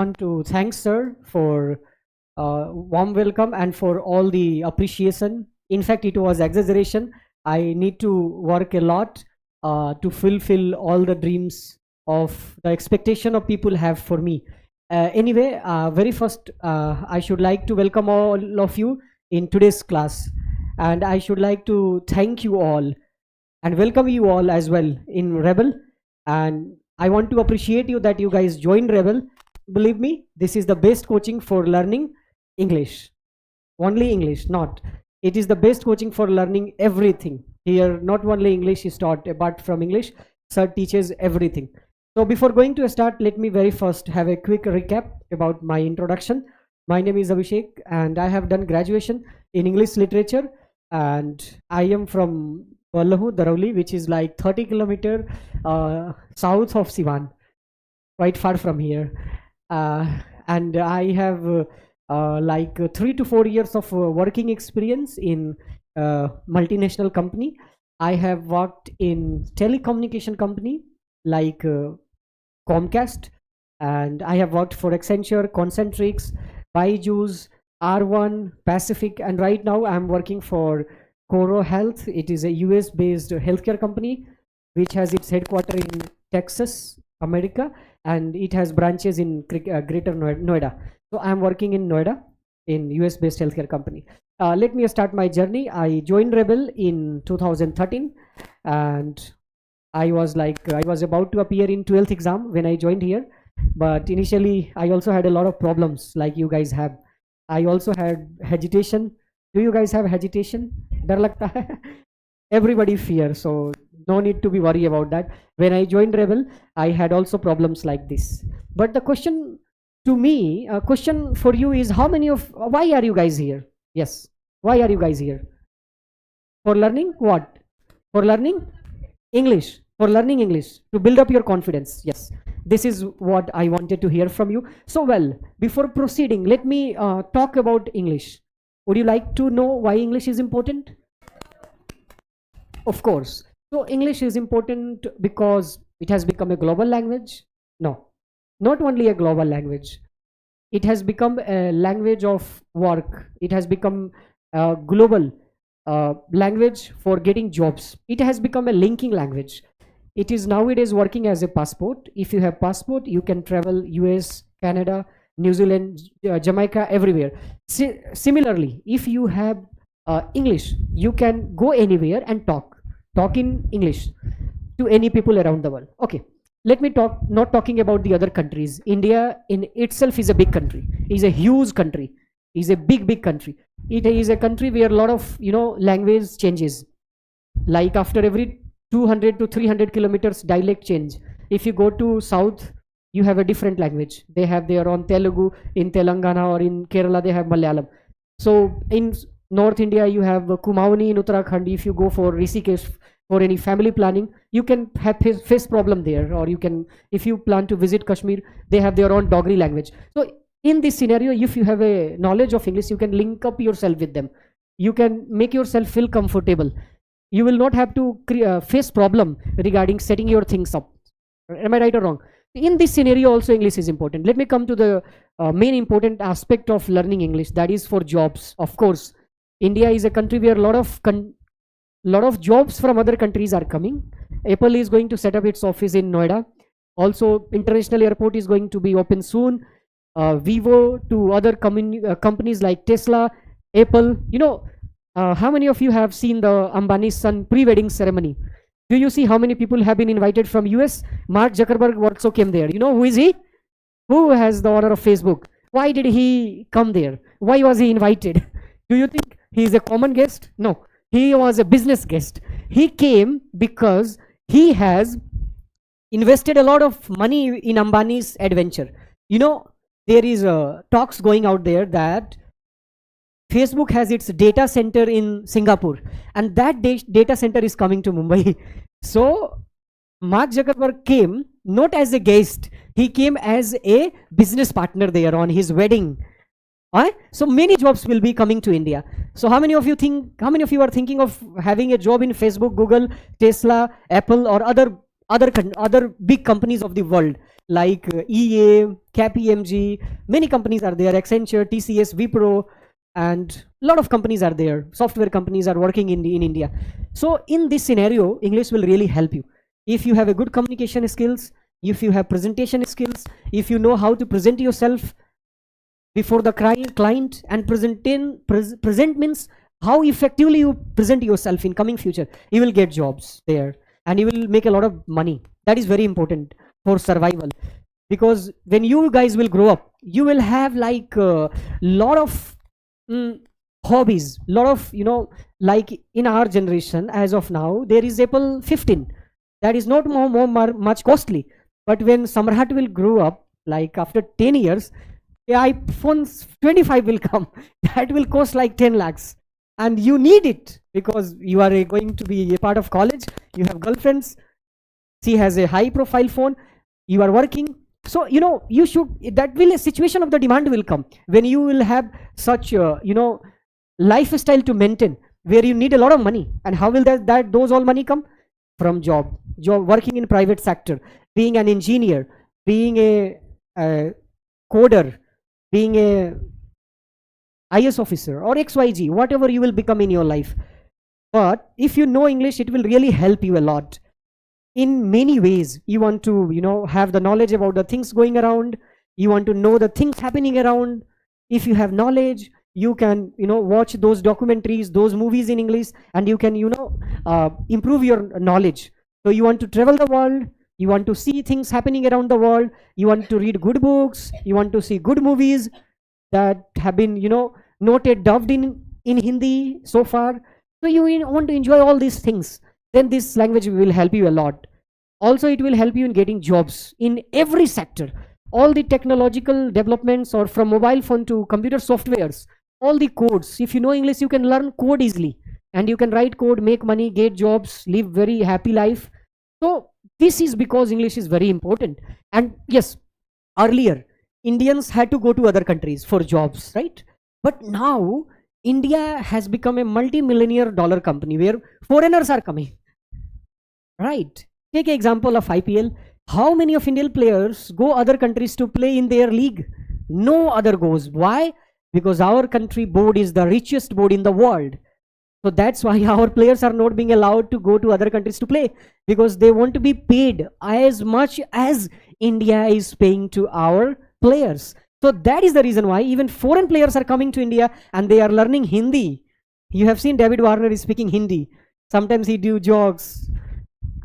Want to thank sir for warm welcome and for all the appreciation. In fact, it was exaggeration. I need to work a lot to fulfill all the dreams of the expectation of people have for me. Anyway, very first, I should like to welcome all of you in today's class, and I should like to thank you all and welcome you all as well in Rebel. And I want to appreciate you that you guys joined Rebel. Believe me, this is the best coaching for learning English. Only English, not. It is the best coaching for learning everything. Here, not only English is taught, but from English, sir teaches everything. So before going to start, let me very first have a quick recap about my introduction. My name is Abhishek and I have done graduation in English literature, and I am from Wallahu, Dharauli, which is like 30 kilometer south of Siwan, quite far from here. And I have 3 to 4 years of working experience in multinational company. I have worked in telecommunication company like Comcast, and I have worked for Accenture, Concentrix, Byju's, R1, Pacific, and right now I'm working for Coro Health. It is a US based healthcare company which has its headquarters in Texas, America, and it has branches in Greater Noida. So I'm working in Noida in US based healthcare company. Let me start my journey. I joined Rebel in 2013, and I was about to appear in 12th exam when I joined here, but initially I also had a lot of problems like you guys have. I also had hesitation. Do you guys have hesitation? Dar lagta hai? Everybody fear, so no need to be worried about that. When I joined Rebel, I had also problems like this. But the question to me, a question for you is, why are you guys here? Yes, why are you guys here? For learning what? For learning English. For learning English, to build up your confidence. Yes, this is what I wanted to hear from you. So well, before proceeding, let me talk about English. Would you like to know why English is important? Of course. So English is important because it has become a global language. No, not only a global language. It has become a language of work. It has become a global language for getting jobs. It has become a linking language. It is nowadays working as a passport. If you have passport, you can travel US, Canada, New Zealand, Jamaica, everywhere. Similarly, if you have English, you can go anywhere and talk in English to any people around the world. Okay, let me talk, not talking about the other countries. India in itself is a big country, is a huge country, is a big country. It is a country where a lot of language changes, like after every 200 to 300 kilometers dialect change. If you go to south, you have a different language. They have their own Telugu. In Telangana or in Kerala, they have Malayalam. So in North India, you have Kumaoni in Uttarakhand. If you go for Rishikesh for any family planning, you can have face problem there. Or you can, if you plan to visit Kashmir, they have their own Dogri language. So in this scenario, if you have a knowledge of English, you can link up yourself with them. You can make yourself feel comfortable. You will not have to face problem regarding setting your things up. Am I right or wrong? In this scenario also English is important. Let me come to the main important aspect of learning English, that is for jobs. Of course, India is a country where a lot of jobs from other countries are coming. Apple is going to set up its office in Noida. Also, international airport is going to be open soon. Vivo, to other companies like Tesla, Apple. How many of you have seen the Ambani's son pre-wedding ceremony? Do you see how many people have been invited from US? Mark Zuckerberg also came there. You know who is he? Who has the honor of Facebook? Why did he come there? Why was he invited? Do you think he is a common guest? No, he was a business guest. He came because he has invested a lot of money in Ambani's adventure. There is talks going out there that Facebook has its data center in Singapore, and that data center is coming to Mumbai. So Mark Zuckerberg came not as a guest, he came as a business partner there on his wedding. So many jobs will be coming to India. So how many of you are thinking of having a job in Facebook, Google, Tesla, Apple, or other big companies of the world, like EA, KPMG, many companies are there, Accenture, TCS, Wipro, and a lot of companies are there. Software companies are working in India. So in this scenario, English will really help you. If you have a good communication skills, if you have presentation skills, if you know how to present yourself before the client, and present means how effectively you present yourself in coming future, you will get jobs there and you will make a lot of money. That is very important for survival, because when you guys will grow up, you will have like a lot of hobbies, lot of, like in our generation as of now, there is Apple 15 that is not much costly. But when Samrat will grow up, like after 10 years, the iPhone 25 will come that will cost like 10 lakhs, and you need it because you are going to be a part of college, you have girlfriends, she has a high profile phone, you are working. So you should, that will, a situation of the demand will come when you will have such lifestyle to maintain, where you need a lot of money. And how will that those all money come? From job, working in private sector, being an engineer, being a coder, being a IS officer or XYZ, whatever you will become in your life. But if you know English, it will really help you a lot in many ways. You want to have the knowledge about the things going around, you want to know the things happening around. If you have knowledge, you can watch those documentaries, those movies in English, and you can improve your knowledge. So you want to travel the world, you want to see things happening around the world, you want to read good books, you want to see good movies that have been noted, dubbed in Hindi so far. So you want to enjoy all these things, then this language will help you a lot. Also, it will help you in getting jobs in every sector. All the technological developments, or from mobile phone to computer softwares, all the codes, if you know English, you can learn code easily, and you can write code, make money, get jobs, live very happy life. So this is because English is very important. And yes, earlier Indians had to go to other countries for jobs, right? But now India has become a multi-millionaire dollar company where foreigners are coming, right? Take an example of IPL. How many of Indian players go other countries to play in their league? No other goes. Why? Because our country board is the richest board in the world. So that's why our players are not being allowed to go to other countries to play, because they want to be paid as much as India is paying to our players. So that is the reason why even foreign players are coming to India and they are learning Hindi. You have seen David Warner is speaking Hindi. Sometimes he do jokes.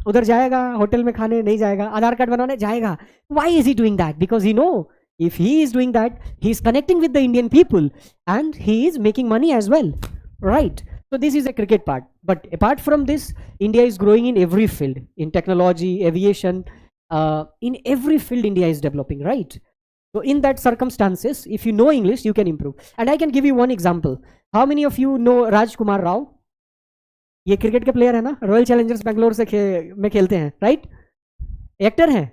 उधर जाएगा hotel में खाने, नहीं जाएगा, आधार card बनाने जाएगा. Why is he doing that? Because if he is doing that, he is connecting with the Indian people and he is making money as well, right? So this is a cricket part. But apart from this, India is growing in every field, in technology, aviation, in every field India is developing, right? So in that circumstances, if you know English, you can improve. And I can give you one example. How many of you know Rajkumar Rao? ये cricket के player है ना, royal Challengers Bangalore से में खेलते हैं, right? Actor हैं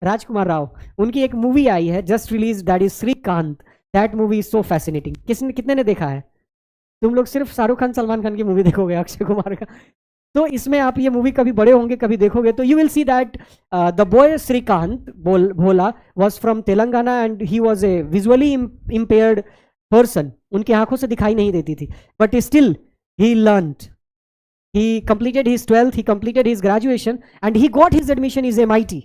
राजकुमार राव. उनकी एक मूवी आई है just release, that is Srikanth. That movie is so fascinating. कितने ने देखा है? तुम लोग सिर्फ शाहरुख खान, सलमान खान की मूवी देखोगे, अक्षय कुमार का. तो इसमें आप ये मूवी कभी बड़े होंगे, कभी देखोगे, तो you will see that the boy Srikanth Bhola was from Telangana and he was a visually impaired person. उनकी आंखों से दिखाई नहीं देती थी, but still he learned. He completed his 12th, he completed his graduation, and he got his admission is MIT,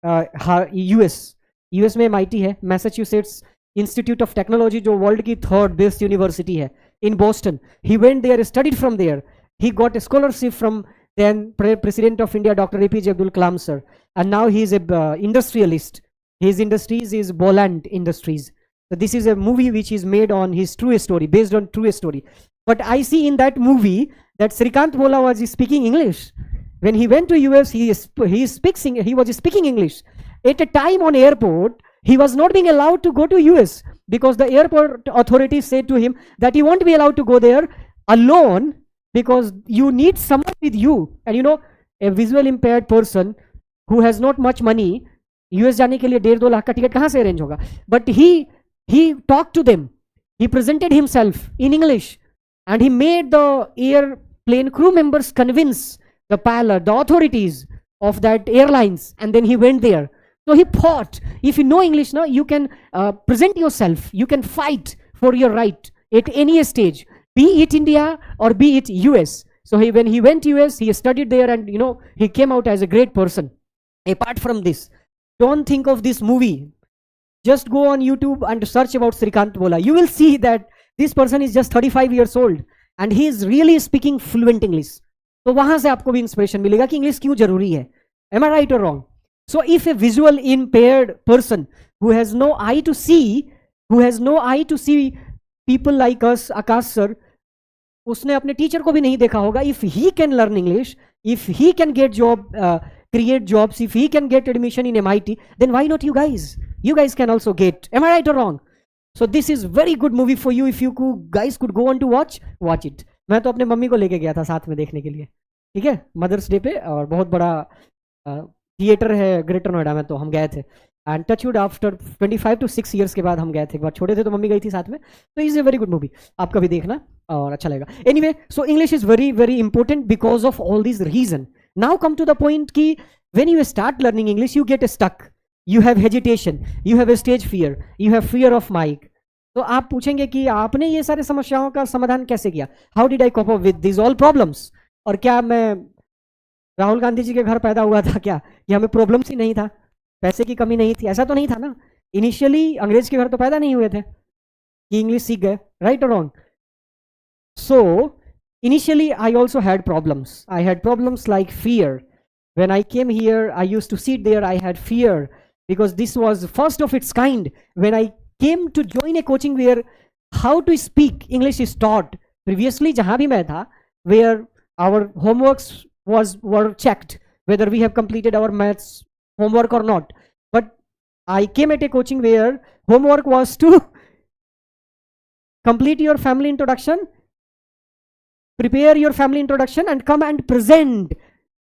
US में MIT है, Massachusetts Institute of Technology, जो वर्ल्ड की थर्ड बेस्ट यूनिवर्सिटी है, in Boston. He went there, studied from there. He got a scholarship from then President of India, Dr. APJ Abdul Kalam sir, and now he is a industrialist. His industries is Boland Industries. So this is a movie which is made on his true story, based on true story. But I see in that movie that Srikant Bhola was speaking English. When he went to US, he was speaking English. At a time on airport, he was not being allowed to go to US because the airport authorities said to him that he won't be allowed to go there alone because you need someone with you. And a visual impaired person who has not much money, US जाने के लिए 1.5-2 लाख का ticket कहाँ से arrange होगा? But he talked to them. He presented himself in English. And he made the airplane crew members convince the pilot, the authorities of that airlines, and then he went there. So he fought. If you know English now, you can present yourself, you can fight for your right at any stage, be it India or be it US. So when he went US, he studied there, and he came out as a great person. Apart from this, don't think of this movie. Just go on YouTube and search about Srikant Bola. You will see that this person is just 35 years old and he is really speaking fluent English. तो वहां से आपको भी inspiration मिलेगा कि English क्यों जरूरी है. Am I right or wrong? So if a visual impaired person who has no eye to see people like us, Akash sir, उसने अपने टीचर को भी नहीं देखा होगा. If he can learn English, if he can get create jobs, if he can get admission in MIT, then why not you guys? You guys can also get. Am I right or wrong? So this is very good movie for you. If you guys could go on to watch it. मैं तो अपने mummy को लेके गया था साथ में देखने के लिए, ठीक है, मदर्स डे पे. और बहुत बड़ा थिएटर है ग्रेटर नोएडा में, तो हम गए थे. And touchwood after 25 to 6 years के बाद हम गए थे. एक बार छोटे थे तो मम्मी गई थी साथ में. तो is a very good movie, आप कभी देखना और अच्छा लगेगा. Anyway, so English is very very important because of all this reason. Now come to the point कि when you start learning English, you get stuck, you have hesitation, you have stage fear, you have fear of mic. तो आप पूछेंगे कि आपने ये सारे समस्याओं का समाधान कैसे किया. How did I cope up with this all problems. और क्या मैं राहुल गांधी जी के घर पैदा हुआ था क्या, कि हमें प्रॉब्लम्स ही नहीं था, पैसे की कमी नहीं थी? ऐसा तो नहीं था ना. इनिशियली अंग्रेज के घर तो पैदा नहीं हुए थे कि इंग्लिश सीख गए. राइट और wrong? So initially I also had problems. I had problems like fear. When I came here, I used to sit there, I had fear because this was first of its kind. When I came to join a coaching where how to speak English is taught, previously jahan bhi main tha, where our homeworks were checked whether we have completed our maths homework or not. But I came at a coaching where homework was to complete your family introduction, prepare your family introduction and come and present.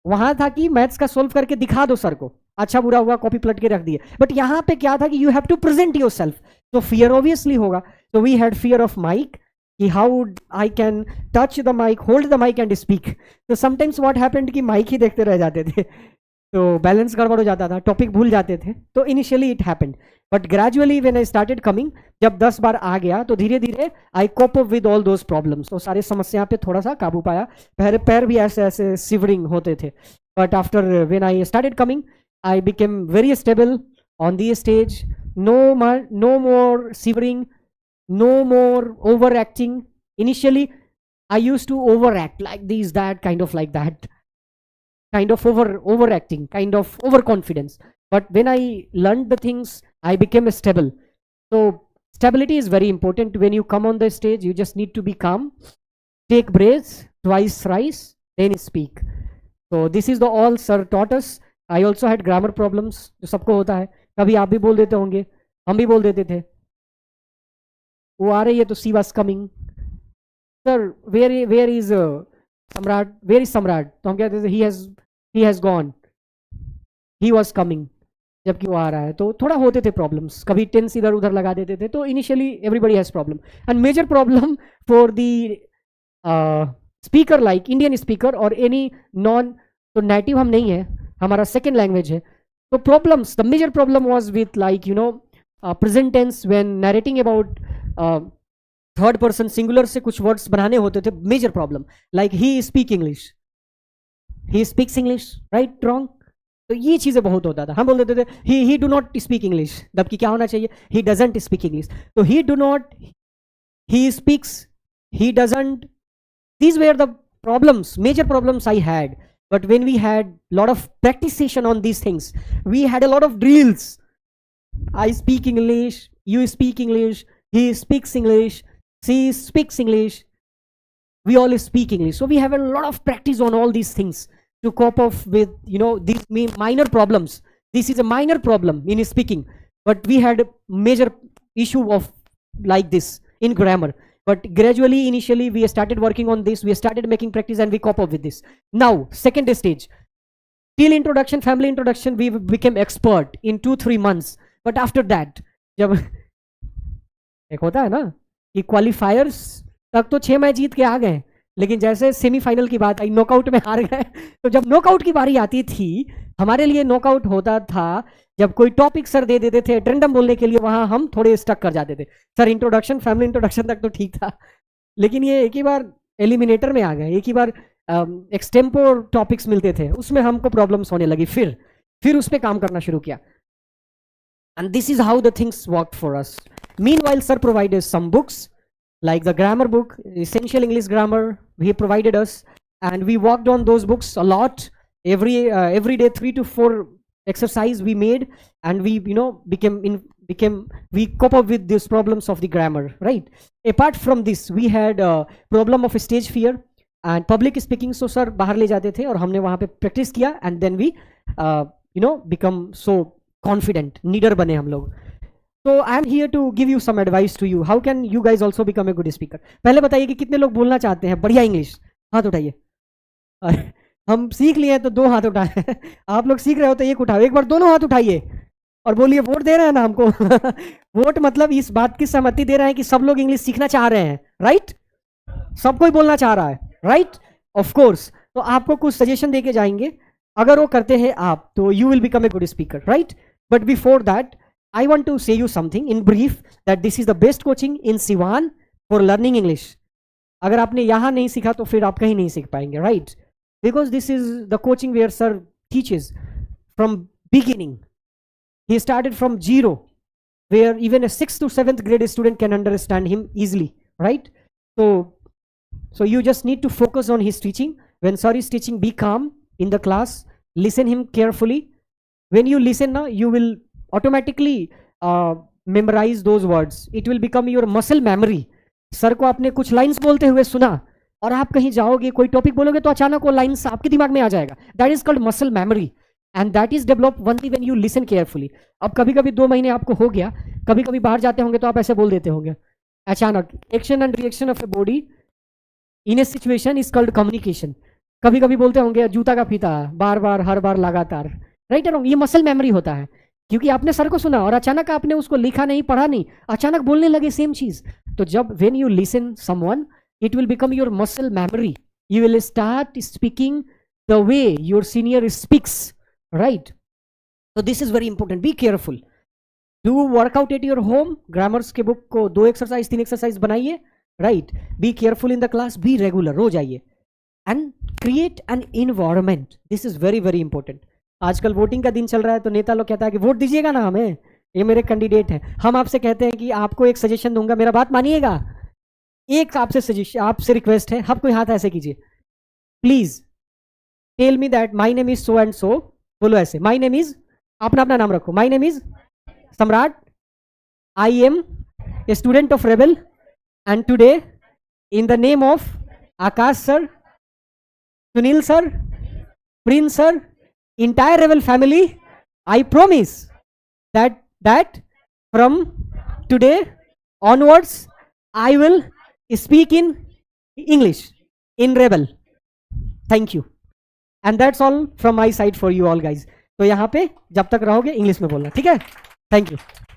वहां था कि maths का solve करके दिखा दो sir को, अच्छा बुरा हुआ कॉपी पलट के रख दिए. बट यहाँ पे क्या था कि you have to present yourself. तो फियर ऑब्वियसली होगा. तो we had fear of mic, कि how I can touch the mic, hold the mic and speak. तो समटाइम्स व्हाट हैपेंड कि माइक ही देखते रह जाते थे, तो बैलेंस गड़बड़ हो जाता था, टॉपिक भूल जाते थे. तो initially it happened, but gradually when I started coming, जब 10 बार आ गया तो धीरे धीरे I cope up with all those problems. तो सारे समस्या पे थोड़ा सा काबू पाया. पहले पैर भी ऐसे ऐसे सिवरिंग होते थे. But after when I started coming, I became very stable on the stage. No more shivering, no more overacting. Initially I used to overact like this, that, kind of like that, kind of overacting, kind of overconfidence. But when I learned the things, I became stable. So stability is very important. When you come on the stage, you just need to be calm, take breaths twice, thrice, then speak. So this is the all sir taught us. I also had grammar problems, जो सबको होता है. कभी आप भी बोल देते होंगे, हम भी बोल देते थे. वो आ रही है तो she was coming, sir where is Samrat, where is Samrat. तो हम कहते थे he has gone, he was coming, जबकि वो आ रहा है. तो थोड़ा होते थे प्रॉब्लम्स, कभी टेंस इधर उधर लगा देते थे. तो initially everybody has problem. And major problem for the speaker like Indian speaker और एनी नॉन, तो नेटिव हम नहीं है, हमारा सेकेंड लैंग्वेज है. तो problems, the major problem was with like present tense when narrating about third person singular से कुछ वर्ड्स बनाने होते थे. Major problem like he speak English, he speaks English, right wrong. तो ये चीजें बहुत होता था. हम बोल देते थे ही डू नॉट स्पीक इंग्लिश, जबकि क्या होना चाहिए, ही डजंट स्पीक इंग्लिश. तो ही do not, he speaks, he doesn't. These were the problems, major problems I had. But when we had lot of practice session on these things, we had a lot of drills. I speak English, you speak English, he speaks English, she speaks English, we all speak English. So we have a lot of practice on all these things to cope up with these minor problems. This is a minor problem in speaking, but we had a major issue of like this in grammar. But gradually, initially, we started working on this. We started making practice and we cope up with this. Now, second stage. Till introduction, family introduction, we became expert in 2-3 months. But after that, जब एक होता है ना कि क्वालिफायर्स तक तो 6 match जीत के आ गए, लेकिन जैसे सेमीफाइनल की बात आई, नॉकआउट में हार गए. तो जब नॉकआउट की बारी आती थी, हमारे लिए नॉकआउट होता था जब कोई टॉपिक सर दे देते थे एटेंडम बोलने के लिए, वहां हम थोड़े स्टक कर जाते थे। सर इंट्रोडक्शन, फैमिली इंट्रोडक्शन तक तो ठीक था, लेकिन ये एक ही बार एलिमिनेटर में आ गए, एक ही बार एक्सटेम्पोर टॉपिक्स मिलते थे, उसमें हमको प्रॉब्लम्स होने लगी। फिर उस पर काम करना शुरू किया। And this is how the things worked for us. Meanwhile, sir provided some books like the grammar book, Essential English Grammar. He provided us, and we worked on those books a lot. Every day, 3 to 4 exercise we made, and we we cope up with these problems of the grammar. Right. Apart from this, we had a problem of stage fear and public speaking. So sir बाहर ले जाते थे और हमने वहाँ पे practice किया, and then we become so confident, नीडर बने हम लोग। So I am here to give you some advice to you. How can you guys also become a good speaker? पहले बताइए कि कितने लोग बोलना चाहते हैं बढ़िया इंग्लिश, हाथ उठाइए। हम सीख लिए तो 2 हाथ उठाए। आप लोग सीख रहे हो तो 1 उठाओ, एक बार दोनों हाथ उठाइए और बोलिए वोट दे रहे हैं ना हमको। वोट मतलब इस बात की सहमति दे रहे हैं कि सब लोग इंग्लिश सीखना चाह रहे हैं, राइट? सब कोई बोलना चाह रहा है, राइट? Of course. तो आपको कुछ सजेशन देके जाएंगे, अगर वो करते हैं आप तो you will become a good speaker, right? But before that, I want to say you something in brief that this is the best coaching in Siwan for learning English. अगर आपने यहाँ नहीं सीखा तो फिर आप कहीं नहीं सीख पाएंगे, right? Because this is the coaching where sir teaches from beginning. He started from zero, where even a 6th to 7th grade student can understand him easily, right? So you just need to focus on his teaching. When sir is teaching, be calm in the class, listen him carefully. When you listen now, you will automatically memorize those words. It will become your muscle memory. Sir को आपने कुछ lines बोलते हुए सुना और आप कहीं जाओगे, कोई टॉपिक बोलोगे तो अचानक वो लाइंस आपके दिमाग में आ जाएगा। That is called muscle memory, and that is develop only when you listen carefully. अब कभी कभी 2 महीने आपको हो गया, कभी कभी बाहर जाते होंगे तो आप ऐसे बोल देते होंगे अचानक। Action and reaction of a body in A situation is called communication. कभी कभी बोलते होंगे जूता का फीता, बार बार, हर बार, लगातार, राइट? ये मसल मेमोरी होता है, क्योंकि आपने सर को सुना और अचानक आपने उसको लिखा नहीं, पढ़ा नहीं, अचानक बोलने लगे सेम चीज। तो जब when you listen someone, it will become your muscle memory. You will start speaking the way your senior speaks, right? तो this is very important, be careful. Do workout at your home. Grammars के book को 2 exercise 3 exercise बनाइए, right? Be careful in the class, be regular, रोज आइए, and create an environment. This is very very important. आजकल voting का दिन चल रहा है तो नेता लोग कहता है कि वोट दीजिएगा ना हमें, ये मेरे कैंडिडेट हैं। हम आपसे कहते हैं कि आपको एक सजेशन दूंगा, मेरा बात मानिएगा। एक आपसे सजेशन, आपसे रिक्वेस्ट है, आप कोई हाथ ऐसे कीजिए, please tell me that my name is so and so. बोलो ऐसे, माय नेम इज, अपना अपना नाम रखो। My name is Samrat, I am a student of Rebel, and today in the name of Aakash sir, Sunil sir, Prince sir, entire rebel family, I promise that from today onwards I will speak in English in rebel. Thank you, and that's all from my side for you all guys. तो यहाँ पे जब तक रहोगे English में बोलना, ठीक है? Thank you.